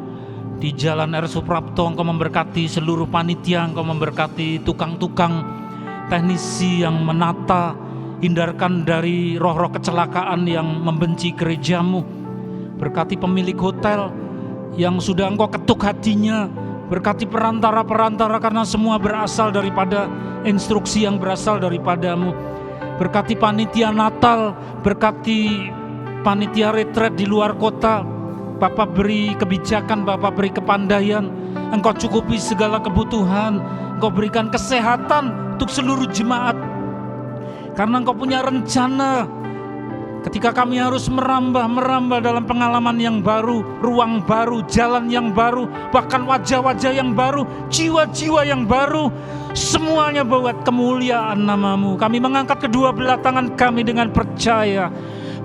di Jalan R. Suprapto. Engkau memberkati seluruh panitia, Engkau memberkati tukang-tukang, teknisi yang menata. Hindarkan dari roh-roh kecelakaan yang membenci gereja-Mu. Berkati pemilik hotel yang sudah Engkau ketuk hatinya. Berkati perantara-perantara, karena semua berasal daripada instruksi yang berasal daripada-Mu. Berkati panitia Natal, berkati panitia retret di luar kota. Bapak beri kebijakan, Bapak beri kepandaian. Engkau cukupi segala kebutuhan. Engkau berikan kesehatan untuk seluruh jemaat. Karena Engkau punya rencana ketika kami harus merambah dalam pengalaman yang baru, ruang baru, jalan yang baru, bahkan wajah-wajah yang baru, jiwa-jiwa yang baru, semuanya buat kemuliaan nama-Mu. Kami mengangkat kedua belah tangan kami dengan percaya.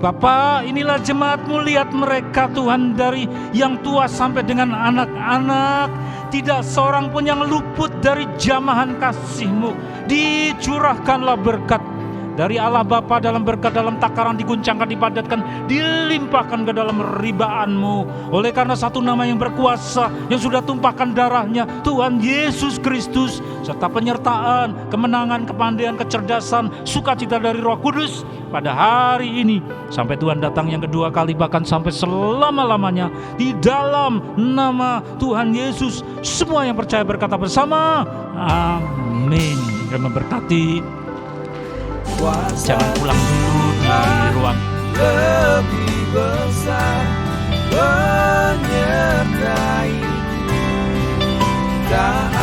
Bapa, inilah jemaat-Mu, lihat mereka Tuhan, dari yang tua sampai dengan anak-anak. Tidak seorang pun yang luput dari jamahan kasih-Mu. Dicurahkanlah berkat dari Allah Bapa, dalam berkat, dalam takaran, diguncangkan, dipadatkan, dilimpahkan ke dalam ribaan-Mu. Oleh karena satu nama yang berkuasa, yang sudah tumpahkan darahnya, Tuhan Yesus Kristus, serta penyertaan, kemenangan, kepandaian, kecerdasan, sukacita dari Roh Kudus pada hari ini, sampai Tuhan datang yang kedua kali, bahkan sampai selama-lamanya, di dalam nama Tuhan Yesus. Semua yang percaya berkata bersama, amin. Dan memberkati. Jangan pulang dulu di ruang. Lebih besar menyertai, tak